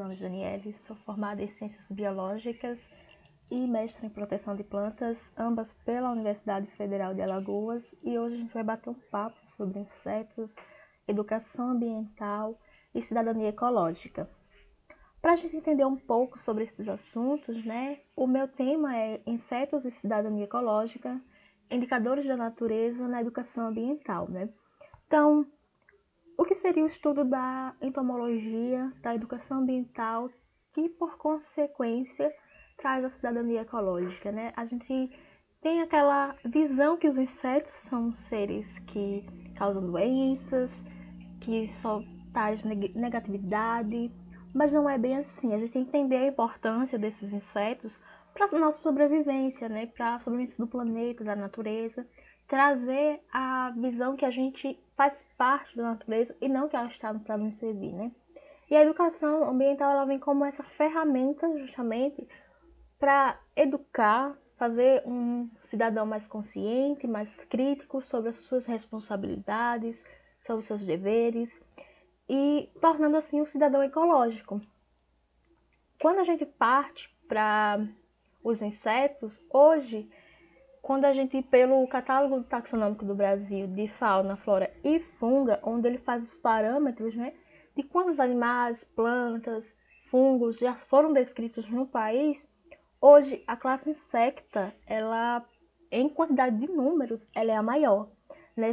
nome é Daniele, sou formada em Ciências Biológicas e mestre em Proteção de Plantas, ambas pela Universidade Federal de Alagoas, e hoje a gente vai bater um papo sobre insetos, educação ambiental e cidadania ecológica. Para a gente entender um pouco sobre esses assuntos, o meu tema é insetos e cidadania ecológica, indicadores da natureza na educação ambiental, Então, o que seria o estudo da entomologia, da educação ambiental, que por consequência traz a cidadania ecológica, A gente tem aquela visão que os insetos são seres que causam doenças, que só traz negatividade, mas não é bem assim. A gente tem que entender a importância desses insetos para a nossa sobrevivência, para a sobrevivência do planeta, da natureza, trazer a visão que a gente faz parte da natureza e não que ela está para nos servir, E a educação ambiental ela vem como essa ferramenta justamente para educar, fazer um cidadão mais consciente, mais crítico sobre as suas responsabilidades, sobre os seus deveres e tornando assim um cidadão ecológico. Quando a gente parte para os insetos, hoje, quando a gente, pelo catálogo taxonômico do Brasil de fauna, flora e funga, onde ele faz os parâmetros, de quantos animais, plantas, fungos já foram descritos no país, hoje a classe insecta, ela, em quantidade de números, ela é a maior,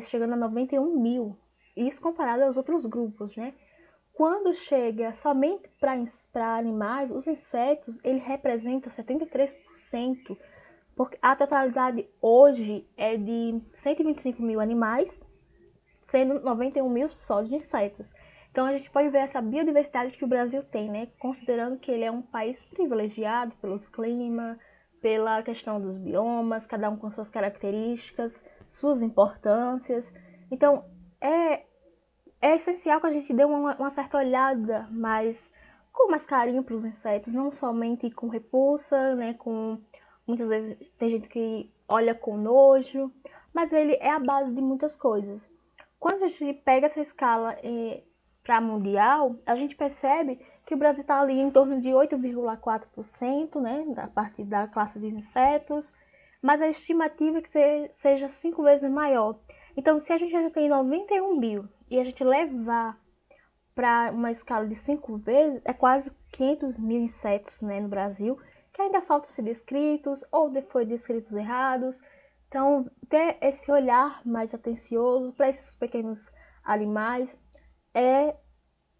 chegando a 91 mil, isso comparado aos outros grupos, Quando chega somente para animais, os insetos, ele representa 73%, porque a totalidade hoje é de 125 mil animais, sendo 91 mil só de insetos. Então a gente pode ver essa biodiversidade que o Brasil tem, considerando que ele é um país privilegiado pelos climas, pela questão dos biomas, cada um com suas características, suas importâncias. Então é essencial que a gente dê uma certa olhada com mais carinho para os insetos, não somente com repulsa, muitas vezes tem gente que olha com nojo, mas ele é a base de muitas coisas. Quando a gente pega essa escala para mundial, a gente percebe que o Brasil está ali em torno de 8,4%, da parte da classe de insetos, mas a estimativa é que seja 5 vezes maior. Então, se a gente já tem 91 mil e a gente levar para uma escala de 5 vezes, é quase 500 mil insetos no Brasil, que ainda faltam ser descritos ou foi descritos errados. Então, ter esse olhar mais atencioso para esses pequenos animais é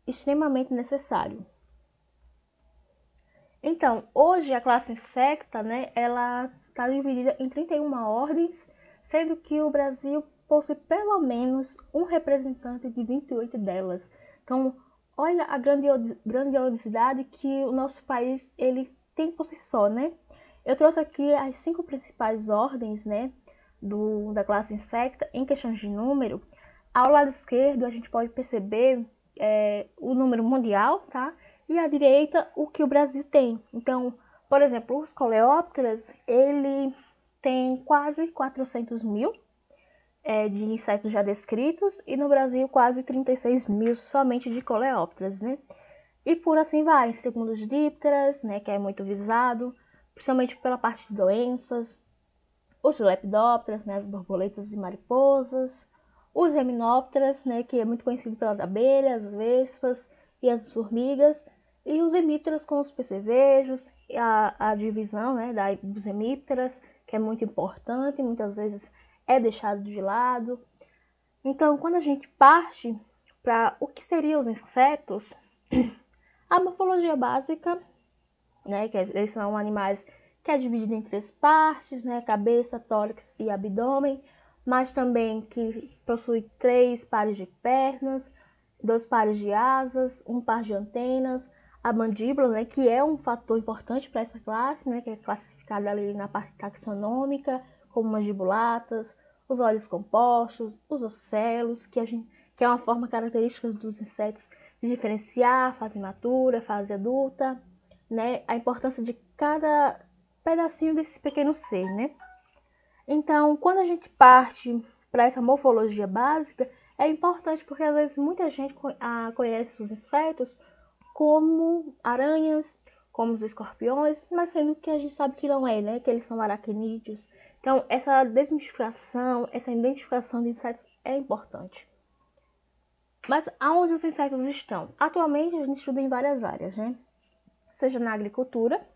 extremamente necessário. Então, hoje a classe insecta, ela está dividida em 31 ordens, sendo que o Brasil possui pelo menos um representante de 28 delas. Então, olha a grandiosidade que o nosso país ele tem por si só, Eu trouxe aqui as 5 principais ordens, da classe insecta em questões de número. Ao lado esquerdo, a gente pode perceber o número mundial, tá? E à direita, o que o Brasil tem. Então, por exemplo, os coleópteras, ele tem quase 400 mil de insetos já descritos, e no Brasil quase 36 mil somente de coleópteras, E por assim vai, segundo os dípteras, que é muito visado, principalmente pela parte de doenças, os lepidópteras, as borboletas e mariposas, os himenópteras, que é muito conhecido pelas abelhas, as vespas e as formigas, e os hemípteras com os percevejos, a divisão dos hemípteras, que é muito importante, muitas vezes é deixado de lado. Então, quando a gente parte para o que seriam os insetos, a morfologia básica, que eles são animais que é dividido em 3 partes, cabeça, tórax e abdômen, mas também que possui 3 pares de pernas, 2 pares de asas, 1 par de antenas, a mandíbula, que é um fator importante para essa classe, que é classificada ali na parte taxonômica, como mandibulatas, os olhos compostos, os ocelos, que é uma forma característica dos insetos de diferenciar a fase imatura, fase adulta, a importância de cada pedacinho desse pequeno ser, Então, quando a gente parte para essa morfologia básica, é importante porque às vezes muita gente conhece os insetos como aranhas, como os escorpiões, mas sendo que a gente sabe que não é, né? Que eles são aracnídeos. Então, essa desmistificação, essa identificação de insetos é importante. Mas aonde os insetos estão? Atualmente, a gente estuda em várias áreas, né? Seja na agricultura,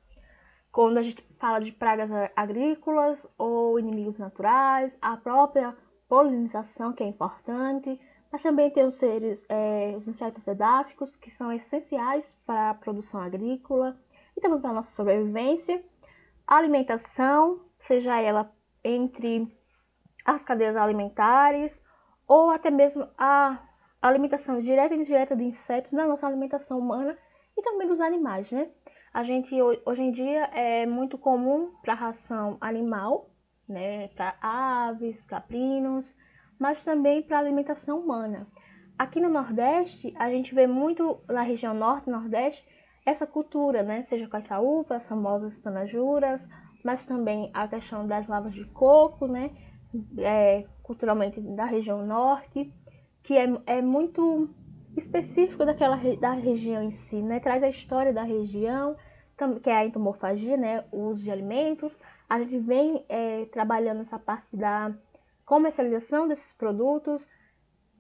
quando a gente fala de pragas agrícolas ou inimigos naturais, a própria polinização, que é importante, mas também tem os insetos edáficos, que são essenciais para a produção agrícola e também para a nossa sobrevivência. A alimentação, seja ela entre as cadeias alimentares ou até mesmo a alimentação direta e indireta de insetos na nossa alimentação humana e também dos animais, né? A gente, hoje em dia, é muito comum para a ração animal, né? Para aves, caprinos, mas também para a alimentação humana. Aqui no Nordeste, a gente vê muito, na região Norte e Nordeste, essa cultura, né? Seja com as saúvas, as famosas tanajuras, mas também a questão das lavas de coco, né? Culturalmente da região Norte, que é muito específico da região em si, né? Traz a história da região, que é a entomofagia, né? O uso de alimentos. A gente vem trabalhando essa parte da comercialização desses produtos,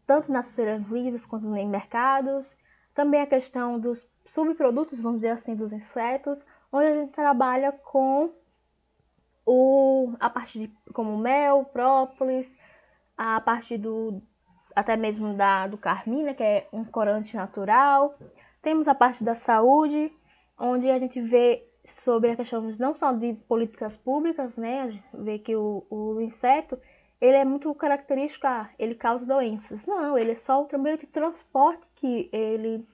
tanto nas feiras livres quanto em mercados. Também a questão dos subprodutos, vamos dizer assim, dos insetos, onde a gente trabalha com a parte de como mel, própolis, a parte até mesmo do carmim, né, que é um corante natural. Temos a parte da saúde, onde a gente vê sobre a questão não só de políticas públicas, né, a gente vê que o inseto, ele é muito característico, ele causa doenças. Não, ele é só o meio de transporte que ele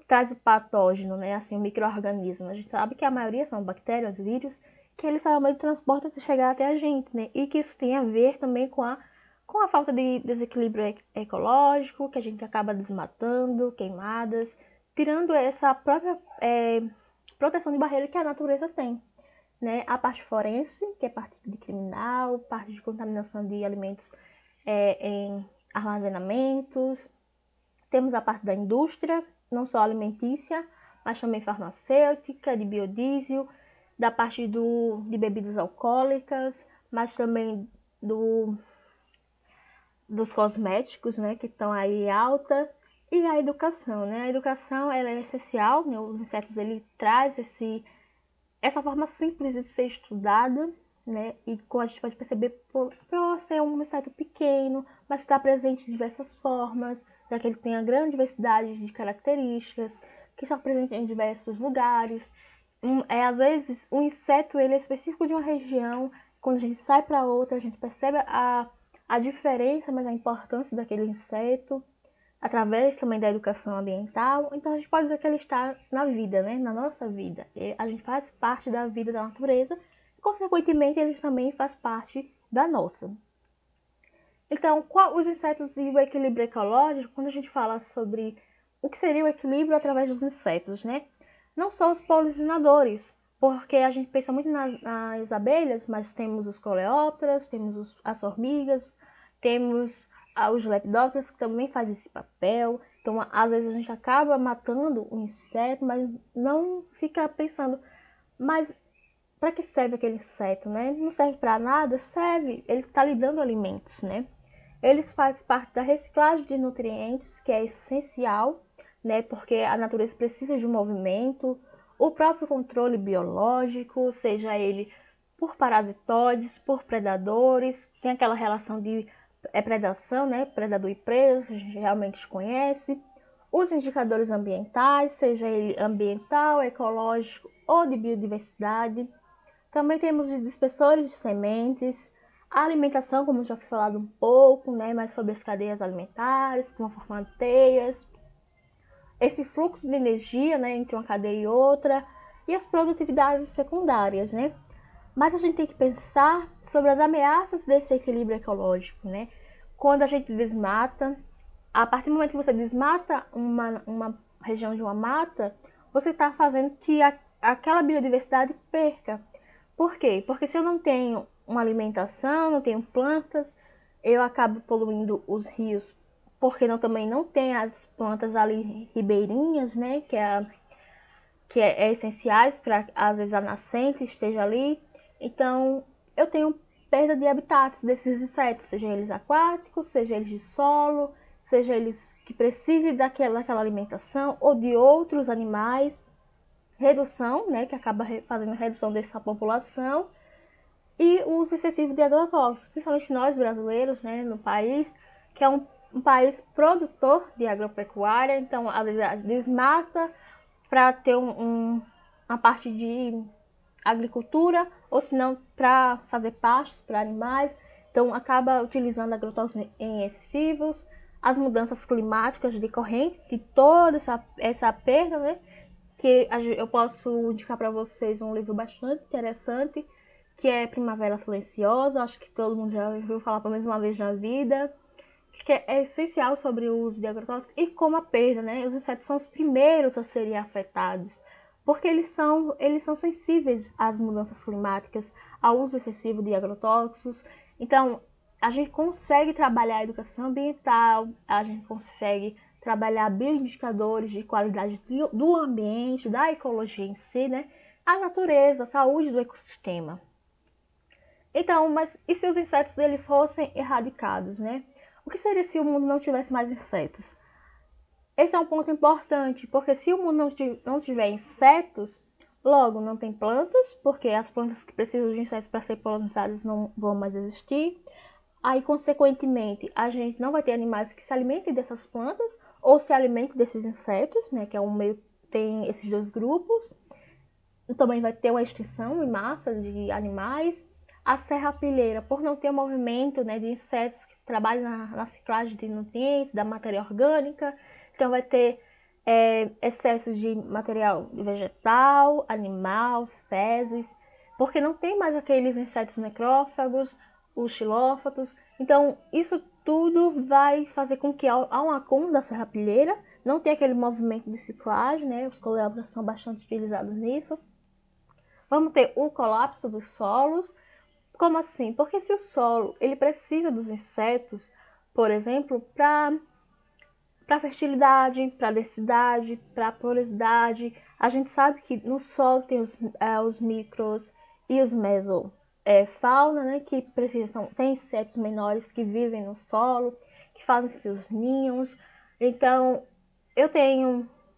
traz o patógeno, né, assim, o micro-organismo. A gente sabe que a maioria são bactérias, vírus, que eles são o meio de transporte até chegar até a gente, né, e que isso tem a ver também com a falta de desequilíbrio ecológico, que a gente acaba desmatando, queimadas, tirando essa própria proteção de barreira que a natureza tem. Né? A parte forense, que é parte de criminal, parte de contaminação de alimentos em armazenamentos. Temos a parte da indústria, não só alimentícia, mas também farmacêutica, de biodiesel, da parte de bebidas alcoólicas, mas também dos cosméticos, né, que estão aí alta, e a educação, né? A educação ela é essencial, né? Os insetos ele traz essa forma simples de ser estudada, né? E como a gente pode perceber, por ser um inseto pequeno, mas está presente de diversas formas, já que ele tem a grande diversidade de características, que está presente em diversos lugares. Às vezes, um inseto ele é específico de uma região, quando a gente sai para outra, a gente percebe a diferença, mas a importância daquele inseto, através também da educação ambiental. Então a gente pode dizer que ele está na vida, né? Na nossa vida. A gente faz parte da vida da natureza e, consequentemente, ele também faz parte da nossa. Então, os insetos e o equilíbrio ecológico, quando a gente fala sobre o que seria o equilíbrio através dos insetos, né? Não só os polinizadores, porque a gente pensa muito nas abelhas, mas temos os coleópteros, temos as formigas, temos os lepidópteros que também fazem esse papel. Então, às vezes a gente acaba matando o inseto, mas não fica pensando, mas para que serve aquele inseto, né? Não serve para nada? Serve, ele está lhe dando alimentos, né? Eles fazem parte da reciclagem de nutrientes, que é essencial, né? Porque a natureza precisa de um movimento, o próprio controle biológico, seja ele por parasitóides, por predadores, tem aquela relação de predação, né? Predador e presa, que a gente realmente conhece. Os indicadores ambientais, seja ele ambiental, ecológico ou de biodiversidade. Também temos os dispersores de sementes, a alimentação, como já foi falado um pouco, né? Mas sobre as cadeias alimentares, que vão formando teias. Esse fluxo de energia, né? Entre uma cadeia e outra. E as produtividades secundárias, né? Mas a gente tem que pensar sobre as ameaças desse equilíbrio ecológico, né? Quando a gente desmata, a partir do momento que você desmata uma região de uma mata, você está fazendo que aquela biodiversidade perca. Por quê? Porque se eu não tenho uma alimentação, não tenho plantas, eu acabo poluindo os rios porque também não tem as plantas ali ribeirinhas, né, que é essenciais para, às vezes, a nascente esteja ali. Então, eu tenho perda de habitats desses insetos, seja eles aquáticos, seja eles de solo, seja eles que precisem daquela alimentação, ou de outros animais. Redução, né, que acaba fazendo redução dessa população, e o uso excessivo de agrotóxicos, principalmente nós brasileiros, né, no país, que é um país produtor de agropecuária, então às vezes desmata para ter uma parte de agricultura, ou se não para fazer pastos para animais, então acaba utilizando agrotóxicos em excessivos, as mudanças climáticas decorrentes de toda essa perda, né, que eu posso indicar para vocês um livro bastante interessante, que é Primavera Silenciosa, acho que todo mundo já ouviu falar pela mesma vez na vida, que é essencial sobre o uso de agrotóxicos e como a perda, né? Os insetos são os primeiros a serem afetados, porque eles são sensíveis às mudanças climáticas, ao uso excessivo de agrotóxicos. Então, a gente consegue trabalhar a educação ambiental, a gente consegue trabalhar bioindicadores de qualidade do ambiente, da ecologia em si, né? A natureza, a saúde do ecossistema. Então, mas e se os insetos dele fossem erradicados, né? O que seria se o mundo não tivesse mais insetos? Esse é um ponto importante, porque se o mundo não tiver insetos, logo não tem plantas, porque as plantas que precisam de insetos para ser polinizadas não vão mais existir. Aí, consequentemente, a gente não vai ter animais que se alimentem dessas plantas ou se alimentem desses insetos, né? Que é tem esses dois grupos. Também vai ter uma extinção em massa de animais. A serrapilheira, por não ter o movimento, né, de insetos que trabalham na ciclagem de nutrientes, da matéria orgânica, então vai ter excesso de material vegetal, animal, fezes, porque não tem mais aqueles insetos necrófagos, os xilófatos. Então, isso tudo vai fazer com que há um acúmulo da serrapilheira, não tem aquele movimento de ciclagem, né? Os coleópteros são bastante utilizados nisso. Vamos ter o colapso dos solos. Como assim? Porque se o solo ele precisa dos insetos, por exemplo, para fertilidade, para densidade, para porosidade, a gente sabe que no solo tem os micros e os mesofauna, né, que precisam, tem insetos menores que vivem no solo, que fazem seus ninhos. Então,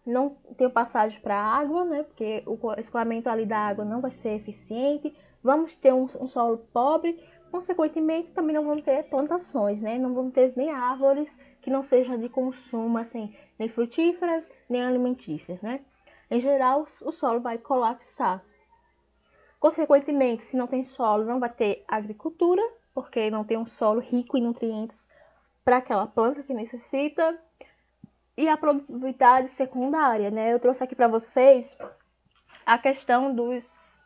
não tenho passagem para a água, né, porque o escoamento ali da água não vai ser eficiente. Vamos ter um solo pobre, consequentemente também não vamos ter plantações, né? Não vamos ter nem árvores que não sejam de consumo, assim, nem frutíferas, nem alimentícias, né? Em geral, o solo vai colapsar. Consequentemente, se não tem solo, não vai ter agricultura, porque não tem um solo rico em nutrientes para aquela planta que necessita. E a produtividade secundária, né? Eu trouxe aqui para vocês a questão dos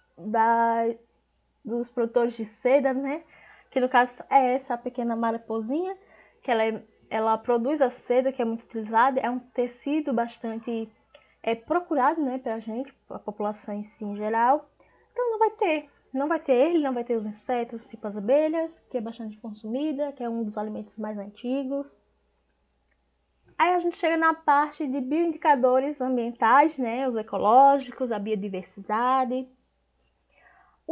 produtores de seda, né? Que no caso é essa pequena mariposinha, que ela produz a seda, que é muito utilizada, é um tecido bastante procurado, né, pra gente, a população em si em geral. Então não vai ter ele, não vai ter os insetos, tipo as abelhas, que é bastante consumida, que é um dos alimentos mais antigos. Aí a gente chega na parte de bioindicadores ambientais, né, os ecológicos, a biodiversidade.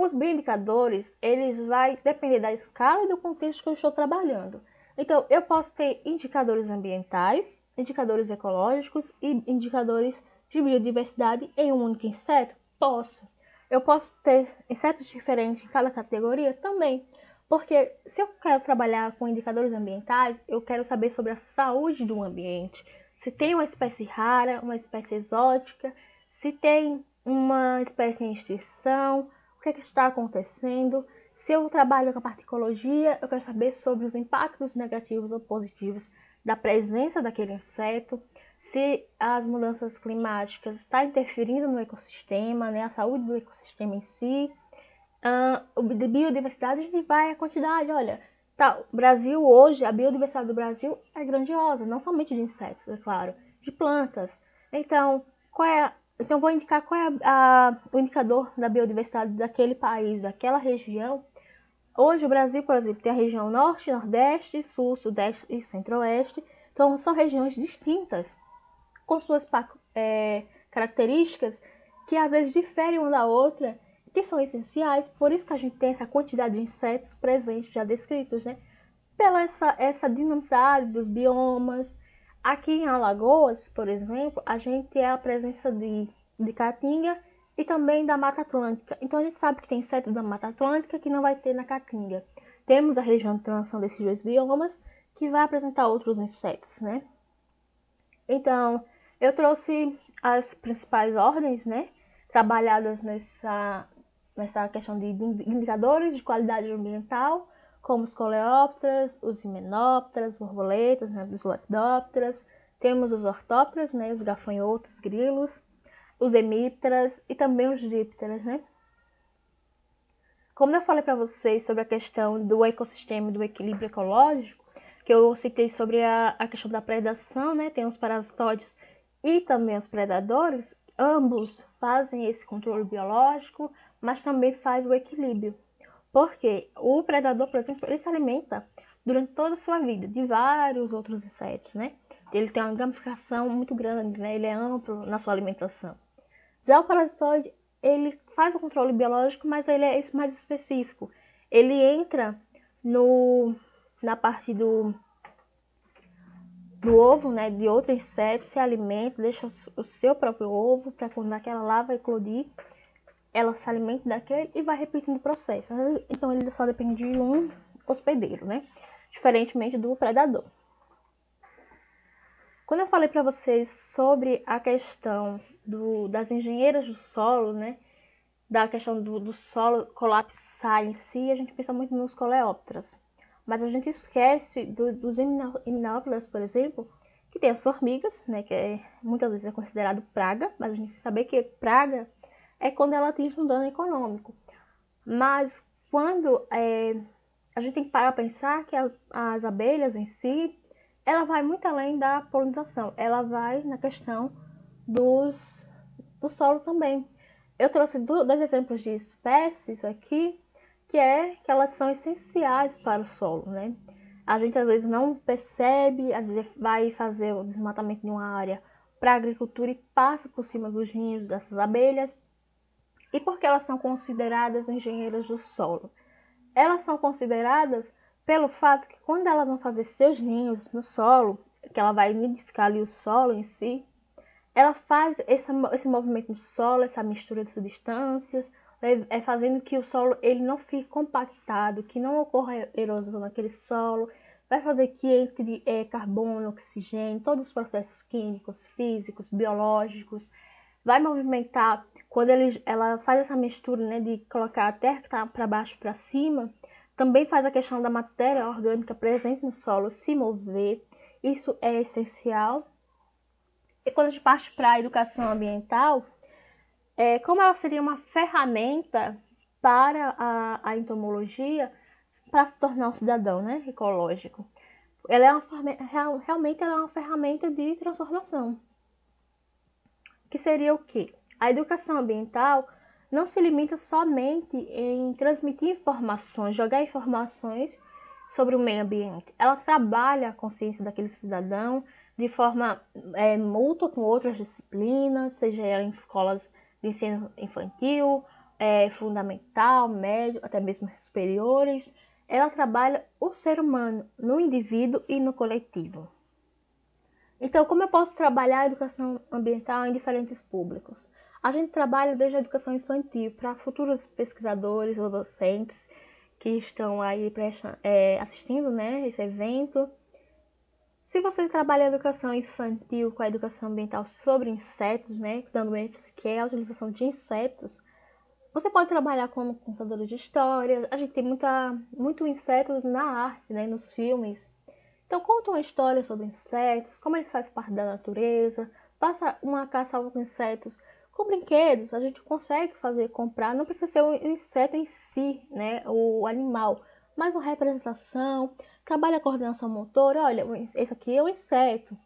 Os bioindicadores, eles vai depender da escala e do contexto que eu estou trabalhando. Então, eu posso ter indicadores ambientais, indicadores ecológicos e indicadores de biodiversidade em um único inseto? Posso. Eu posso ter insetos diferentes em cada categoria? Também. Porque se eu quero trabalhar com indicadores ambientais, eu quero saber sobre a saúde do ambiente. Se tem uma espécie rara, uma espécie exótica, se tem uma espécie em extinção, o que está acontecendo. Se eu trabalho com a particologia, eu quero saber sobre os impactos negativos ou positivos da presença daquele inseto, se as mudanças climáticas estão interferindo no ecossistema, né, a saúde do ecossistema em si. De biodiversidade, a gente vai a quantidade, olha, tá, o Brasil hoje, a biodiversidade do Brasil é grandiosa, não somente de insetos, é claro, de plantas. Então, vou indicar qual é o indicador da biodiversidade daquele país, daquela região. Hoje o Brasil, por exemplo, tem a região norte, nordeste, sul, sudeste e centro-oeste. Então, são regiões distintas, com suas características que às vezes diferem uma da outra, que são essenciais. Por isso que a gente tem essa quantidade de insetos presentes já descritos, né? Pela essa dinamicidade dos biomas. Aqui em Alagoas, por exemplo, a gente tem a presença de caatinga e também da Mata Atlântica. Então a gente sabe que tem insetos da Mata Atlântica que não vai ter na caatinga. Temos a região de transição desses dois biomas que vai apresentar outros insetos, né? Então, eu trouxe as principais ordens, né, trabalhadas nessa questão de indicadores de qualidade ambiental, como os coleópteras, os himenópteras, borboletas, né, os lepidópteras, temos os ortópteras, né, os gafanhotos, grilos, os hemípteras e também os dípteras, né. Como eu falei para vocês sobre a questão do ecossistema e do equilíbrio ecológico, que eu citei sobre a questão da predação, né, tem os parasitóides e também os predadores, ambos fazem esse controle biológico, mas também faz o equilíbrio. Porque o predador, por exemplo, ele se alimenta durante toda a sua vida de vários outros insetos, né? Ele tem uma ramificação muito grande, né? Ele é amplo na sua alimentação. Já o parasitoide, ele faz o controle biológico, mas ele é mais específico. Ele entra na parte do ovo, né, de outro inseto, se alimenta, deixa o seu próprio ovo para quando aquela lá vai eclodir, ela se alimenta daquele e vai repetindo o processo. Então ele só depende de um hospedeiro, né? Diferentemente do predador. Quando eu falei para vocês sobre a questão das engenheiras do solo, né? Da questão do solo colapsar em si, a gente pensa muito nos coleópteras. Mas a gente esquece dos himenópteras, por exemplo, que tem as formigas, né, que muitas vezes é considerado praga, mas a gente tem que saber que praga é quando ela atinge um dano econômico. Mas quando a gente tem que parar para pensar que as abelhas em si, ela vai muito além da polinização, ela vai na questão do solo também. Eu trouxe dois exemplos de espécies aqui, que elas são essenciais para o solo, né? A gente às vezes não percebe, às vezes vai fazer o desmatamento de uma área para agricultura e passa por cima dos ninhos dessas abelhas. E por que elas são consideradas engenheiras do solo? Elas são consideradas pelo fato que quando elas vão fazer seus ninhos no solo, que ela vai nidificar ali o solo em si, ela faz esse movimento do solo, essa mistura de substâncias, fazendo que o solo ele não fique compactado, que não ocorra erosão naquele solo, vai fazer que entre carbono, oxigênio, todos os processos químicos, físicos, biológicos, vai movimentar, quando ela faz essa mistura, né, de colocar a terra que está para baixo para cima, também faz a questão da matéria orgânica presente no solo se mover, isso é essencial. E quando a gente parte para a educação ambiental, como ela seria uma ferramenta para a entomologia para se tornar um cidadão, né, ecológico. Ela é realmente ela é uma ferramenta de transformação. Que seria o quê? A educação ambiental não se limita somente em transmitir informações, jogar informações sobre o meio ambiente. Ela trabalha a consciência daquele cidadão de forma mútua com outras disciplinas, seja ela em escolas de ensino infantil, fundamental, médio, até mesmo superiores. Ela trabalha o ser humano no indivíduo e no coletivo. Então, como eu posso trabalhar a educação ambiental em diferentes públicos? A gente trabalha desde a educação infantil para futuros pesquisadores ou docentes que estão aí assistindo, né, esse evento. Se você trabalha a educação infantil com a educação ambiental sobre insetos, né, dando ênfase que é a utilização de insetos, você pode trabalhar como contador de histórias. A gente tem muito insetos na arte, né, nos filmes. Então, conta uma história sobre insetos, como eles fazem parte da natureza, passa uma caça aos insetos com brinquedos. A gente consegue comprar, não precisa ser o inseto em si, né, o animal, mas uma representação, trabalha a coordenação motora. Olha, esse aqui é um inseto,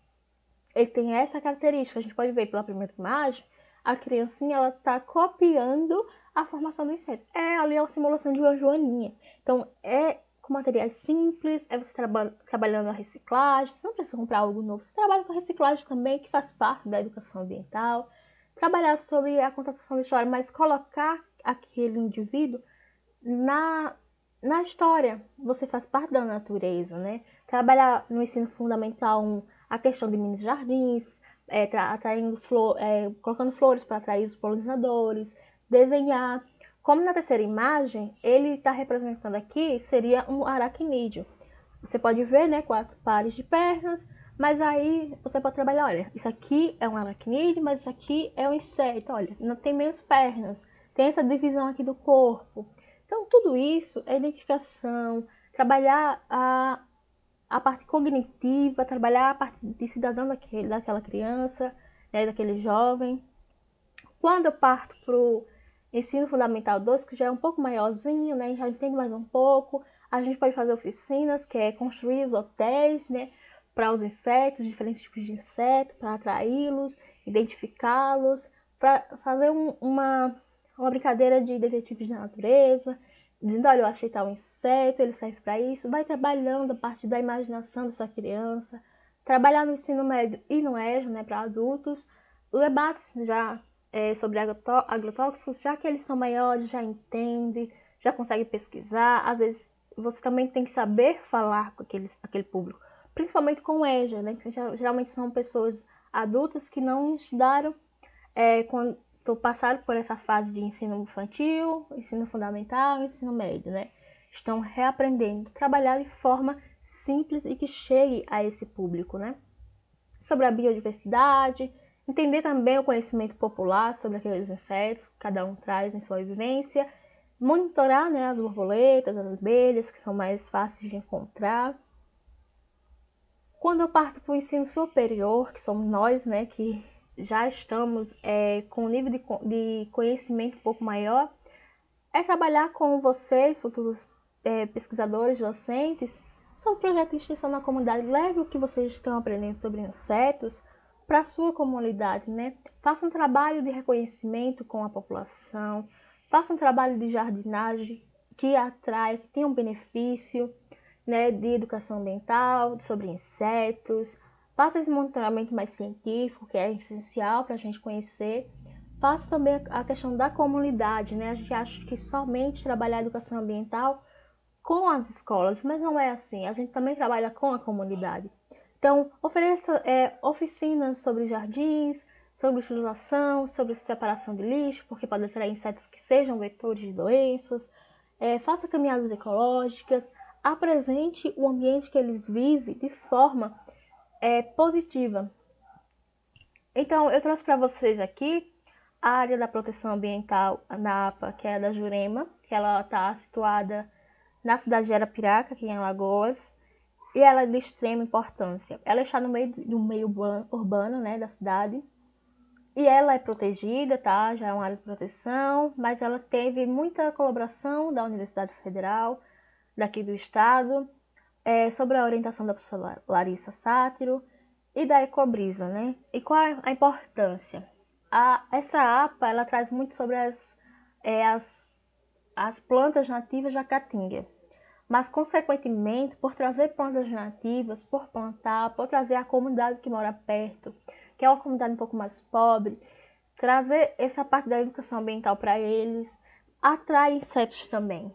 ele tem essa característica. A gente pode ver pela primeira imagem, a criancinha ela está copiando a formação do inseto. Ali é uma simulação de uma joaninha. Então, com materiais simples, é você trabalhando a reciclagem, você não precisa comprar algo novo, você trabalha com a reciclagem também, que faz parte da educação ambiental, trabalhar sobre a contaminação da história, mas colocar aquele indivíduo na história, você faz parte da natureza, né? Trabalhar no ensino fundamental a questão de mini jardins, atraindo colocando flores para atrair os polinizadores, desenhar. Como na terceira imagem, ele está representando aqui, seria um aracnídeo. Você pode ver, né, 4 pares de pernas, mas aí você pode trabalhar, olha, isso aqui é um aracnídeo, mas isso aqui é um inseto, olha, não tem menos pernas, tem essa divisão aqui do corpo. Então, tudo isso é identificação, trabalhar a parte cognitiva, trabalhar a parte de cidadão daquela criança, né, daquele jovem. Quando eu parto para o ensino fundamental 2, que já é um pouco maiorzinho, né, já entende mais um pouco, a gente pode fazer oficinas, que é construir os hotéis, né, para os insetos, diferentes tipos de insetos, para atraí-los, identificá-los, para fazer uma brincadeira de detetives da natureza, dizendo, olha, eu achei tal inseto, ele serve para isso. Vai trabalhando a partir da imaginação dessa criança, trabalhar no ensino médio e no EJA, né, para adultos, debates já sobre agrotóxicos, já que eles são maiores, já entendem, já conseguem pesquisar. Às vezes você também tem que saber falar com aquele público, principalmente com o EJA, né, que geralmente são pessoas adultas que não estudaram quando passaram por essa fase de ensino infantil, ensino fundamental, ensino médio, né? Estão reaprendendo, trabalhar de forma simples e que chegue a esse público, né? Sobre a biodiversidade, entender também o conhecimento popular sobre aqueles insetos que cada um traz em sua vivência, monitorar, né, as borboletas, as abelhas, que são mais fáceis de encontrar. Quando eu parto para o ensino superior, que somos nós, né, que já estamos com um nível de conhecimento um pouco maior, é trabalhar com vocês, futuros pesquisadores, docentes, sobre o projeto de extensão na comunidade. Leve o que vocês estão aprendendo sobre insetos para a sua comunidade, né? Faça um trabalho de reconhecimento com a população, faça um trabalho de jardinagem que atrai, que tenha um benefício, né, de educação ambiental, sobre insetos. Faça esse monitoramento mais científico, que é essencial para a gente conhecer. Faça também a questão da comunidade, né? A gente acha que somente trabalhar a educação ambiental com as escolas, mas não é assim. A gente também trabalha com a comunidade. Então, ofereça oficinas sobre jardins, sobre utilização, sobre separação de lixo, porque pode atrair insetos que sejam vetores de doenças. Faça caminhadas ecológicas, apresente o ambiente que eles vivem de forma positiva. Então, eu trouxe para vocês aqui a área da proteção ambiental, a APA, que é da Jurema, que ela está situada na cidade de Arapiraca, aqui em Alagoas, e ela é de extrema importância. Ela está no meio urbano, né, da cidade, e ela é protegida, tá? Já é uma área de proteção, mas ela teve muita colaboração da Universidade Federal, daqui do estado, sobre a orientação da professora Larissa Sátiro e da Ecobrisa, né? E qual é a importância? Essa APA, ela traz muito sobre as plantas nativas da Caatinga, mas, consequentemente, por trazer plantas nativas, por plantar, por trazer a comunidade que mora perto, que é uma comunidade um pouco mais pobre, trazer essa parte da educação ambiental para eles, atrai insetos também,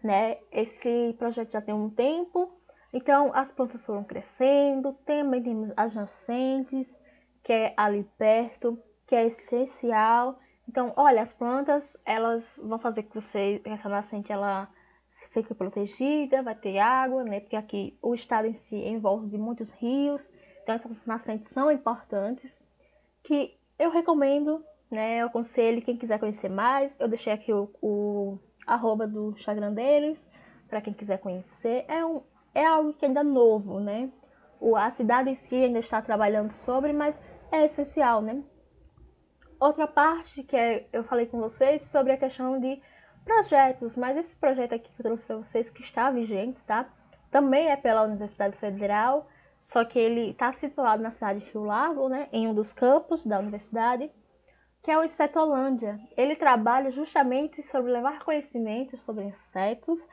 né? Esse projeto já tem um tempo, então as plantas foram crescendo, também temos as nascentes, que é ali perto, que é essencial. Então, olha, as plantas, elas vão fazer com que essa nascente, ela fique protegida, vai ter água, né? Porque aqui o estado em si envolve de muitos rios, então essas nascentes são importantes, que eu recomendo, né? Eu aconselho quem quiser conhecer mais. Eu deixei aqui o arroba do Instagram deles, para quem quiser conhecer. É algo que ainda é novo, né? A cidade em si ainda está trabalhando sobre, mas é essencial, né? Outra parte que eu falei com vocês sobre a questão de projetos, mas esse projeto aqui que eu trouxe para vocês, que está vigente, tá? Também é pela Universidade Federal, só que ele está situado na cidade de Rio Largo, né? Em um dos campos da universidade, que é o Insetolândia. Ele trabalha justamente sobre levar conhecimento sobre insetos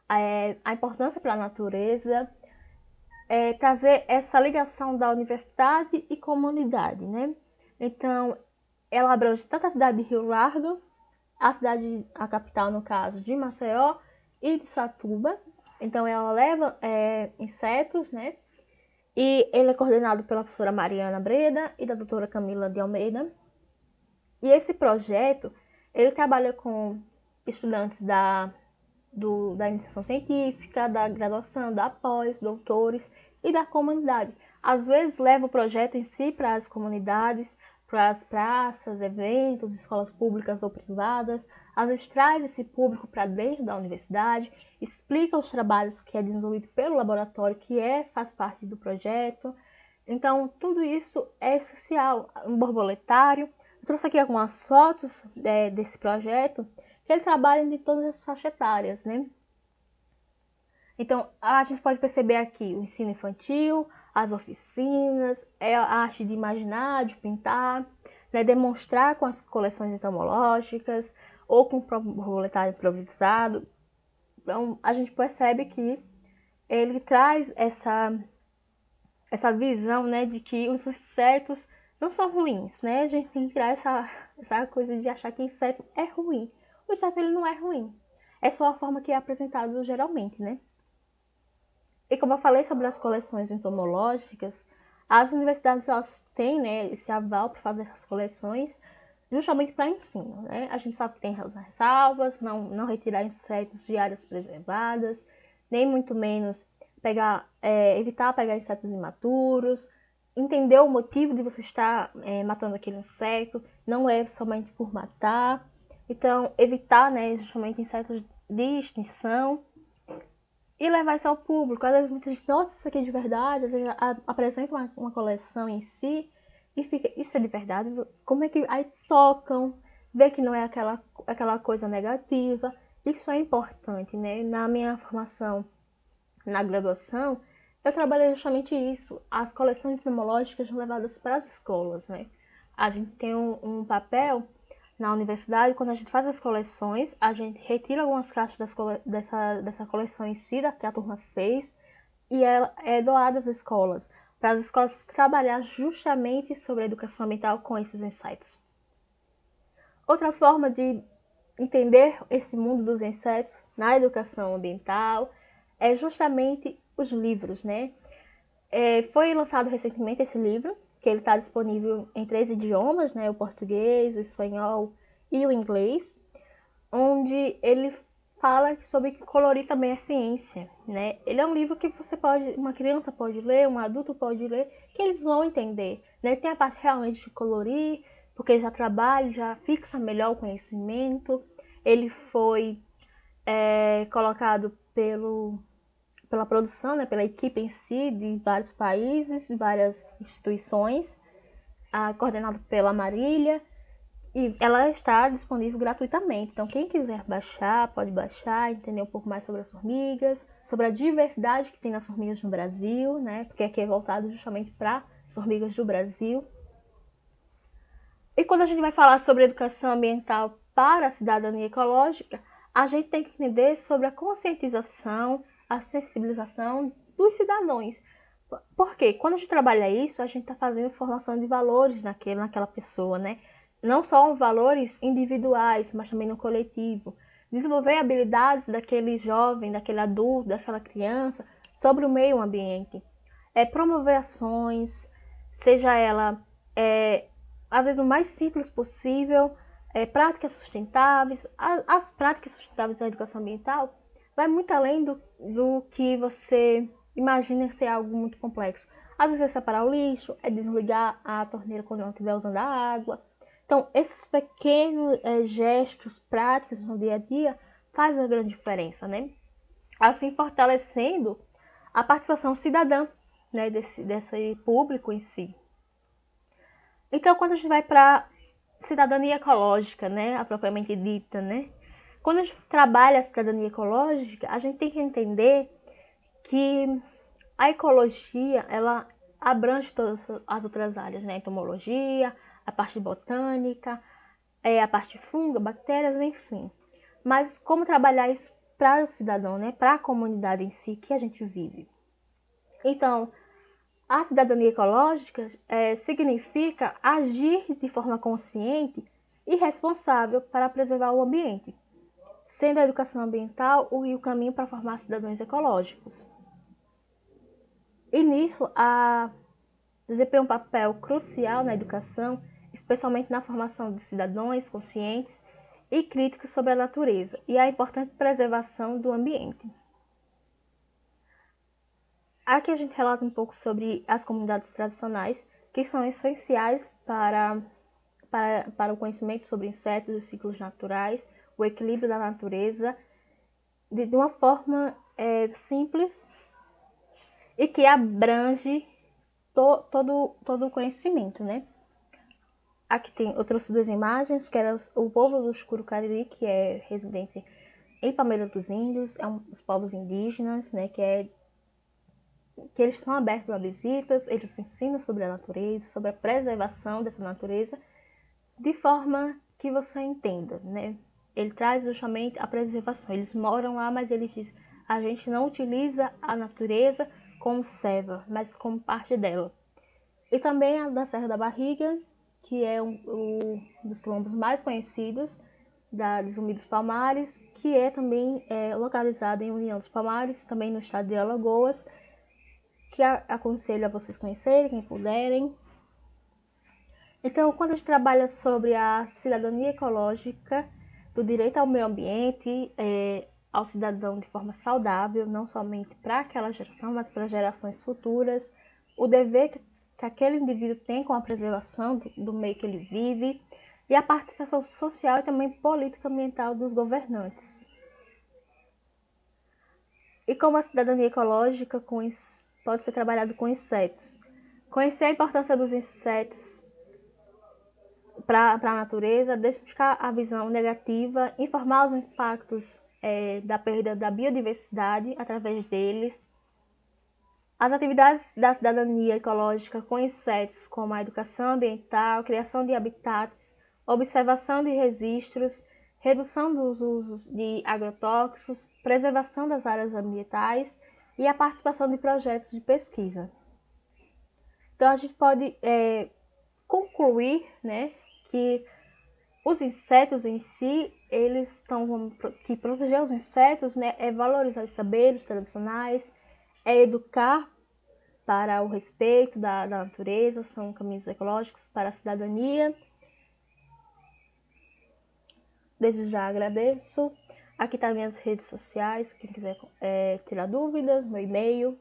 a importância para a natureza, trazer essa ligação da universidade e comunidade, né? Então, ela abrange tanto a cidade de Rio Largo, a capital, no caso, de Maceió e de Satuba. Então, ela leva insetos, né? E ele é coordenado pela professora Mariana Breda e da doutora Camila de Almeida. E esse projeto, ele trabalha com estudantes da iniciação científica, da graduação, da pós, doutores e da comunidade. Às vezes leva o projeto em si para as comunidades, para as praças, eventos, escolas públicas ou privadas. Às vezes traz esse público para dentro da universidade, explica os trabalhos que é desenvolvido pelo laboratório, que faz parte do projeto. Então, tudo isso é essencial. Um borboletário. Eu trouxe aqui algumas fotos desse projeto, que ele trabalha em todas as faixas etárias, né? Então, a gente pode perceber aqui o ensino infantil, as oficinas, a arte de imaginar, de pintar, né? Demonstrar com as coleções entomológicas ou com o próprio borboletário improvisado. Então, a gente percebe que ele traz essa visão, né, de que os insetos não são ruins, né? A gente tem que tirar essa coisa de achar que inseto é ruim. O inseto ele não é ruim. É só a forma que é apresentado geralmente, né? E como eu falei sobre as coleções entomológicas, as universidades elas têm, né, esse aval para fazer essas coleções justamente para ensino, né? A gente sabe que tem as ressalvas, não retirar insetos de áreas preservadas, nem muito menos evitar pegar insetos imaturos, entender o motivo de você estar matando aquele inseto, não é somente por matar. Então, evitar, né, justamente insetos de extinção e levar isso ao público. Às vezes muita gente, nossa, isso aqui é de verdade, às vezes apresenta uma coleção em si e fica, isso é de verdade? Como é que aí tocam, vê que não é aquela coisa negativa. Isso é importante, né? Na minha formação na graduação, eu trabalhei justamente isso. As coleções entomológicas são levadas para as escolas, né? A gente tem um papel na universidade, quando a gente faz as coleções, a gente retira algumas caixas dessa coleção em si, que a turma fez, e ela é doada às escolas, para as escolas trabalhar justamente sobre a educação ambiental com esses insetos. Outra forma de entender esse mundo dos insetos na educação ambiental é justamente os livros, né? Foi lançado recentemente esse livro, que ele está disponível em 3 idiomas, né? O português, o espanhol e o inglês, onde ele fala sobre que colorir também é ciência, né? Ele é um livro que uma criança pode ler, um adulto pode ler, que eles vão entender, né? Tem a parte realmente de colorir, porque já trabalha, já fixa melhor o conhecimento. Ele foi colocado pela produção, né, pela equipe em si, de vários países, de várias instituições, coordenado pela Marília, e ela está disponível gratuitamente. Então, quem quiser baixar, pode baixar, entender um pouco mais sobre as formigas, sobre a diversidade que tem nas formigas no Brasil, né, porque aqui é voltado justamente para as formigas do Brasil. E quando a gente vai falar sobre educação ambiental para a cidadania ecológica, a gente tem que entender sobre a conscientização, a sensibilização dos cidadãos. Porque quando a gente trabalha isso, a gente está fazendo formação de valores naquela pessoa, né? Não só valores individuais, mas também no coletivo. Desenvolver habilidades daquele jovem, daquele adulto, daquela criança sobre o meio ambiente. Promover ações, seja ela às vezes o mais simples possível, práticas sustentáveis. As práticas sustentáveis da educação ambiental vai muito além do que você imagina ser algo muito complexo. Às vezes é separar o lixo, é desligar a torneira quando não estiver usando a água. Então, esses pequenos gestos, práticas no dia a dia, faz uma grande diferença, né? Assim, fortalecendo a participação cidadã, né, desse público em si. Então, quando a gente vai para cidadania ecológica, né, a propriamente dita, né, quando a gente trabalha a cidadania ecológica, a gente tem que entender que a ecologia, ela abrange todas as outras áreas, né, entomologia, a parte botânica, a parte fungo, bactérias, enfim. Mas como trabalhar isso para o cidadão, né? Para a comunidade em si que a gente vive. Então, a cidadania ecológica significa agir de forma consciente e responsável para preservar o ambiente, sendo a educação ambiental o caminho para formar cidadãos ecológicos. E nisso, desempenha um papel crucial na educação, especialmente na formação de cidadãos conscientes e críticos sobre a natureza e a importante preservação do ambiente. Aqui a gente relata um pouco sobre as comunidades tradicionais, que são essenciais para o conhecimento sobre insetos, os ciclos naturais, o equilíbrio da natureza, de uma forma simples e que abrange todo o conhecimento, né? Aqui eu trouxe duas imagens, que era o povo do Chucuru-Cariri, que é residente em Palmeira dos Índios, os povos indígenas, né, que eles estão abertos a visitas, eles ensinam sobre a natureza, sobre a preservação dessa natureza, de forma que você entenda, né? Ele traz justamente a preservação. Eles moram lá, mas eles dizem, a gente não utiliza a natureza como serva, mas como parte dela. E também a da Serra da Barriga, que é um dos quilombos mais conhecidos de Zumbi dos Palmares, que é também localizado em União dos Palmares, também no estado de Alagoas, que aconselho a vocês conhecerem, quem puderem. Então, quando a gente trabalha sobre a cidadania ecológica, do direito ao meio ambiente, ao cidadão de forma saudável, não somente para aquela geração, mas para gerações futuras, o dever que aquele indivíduo tem com a preservação do meio que ele vive, e a participação social e também política ambiental dos governantes. E como a cidadania ecológica pode ser trabalhado com insetos. Conhecer a importância dos insetos para a natureza, desmistificar a visão negativa, informar os impactos da perda da biodiversidade através deles. As atividades da cidadania ecológica com insetos, como a educação ambiental, criação de habitats, observação de registros, redução dos usos de agrotóxicos, preservação das áreas ambientais e a participação de projetos de pesquisa. Então, a gente pode concluir, né, que os insetos em si, que proteger os insetos, né, é valorizar os saberes tradicionais, é educar para o respeito da natureza, são caminhos ecológicos para a cidadania. Desde já agradeço. Aqui estão minhas redes sociais, quem quiser tirar dúvidas, meu e-mail.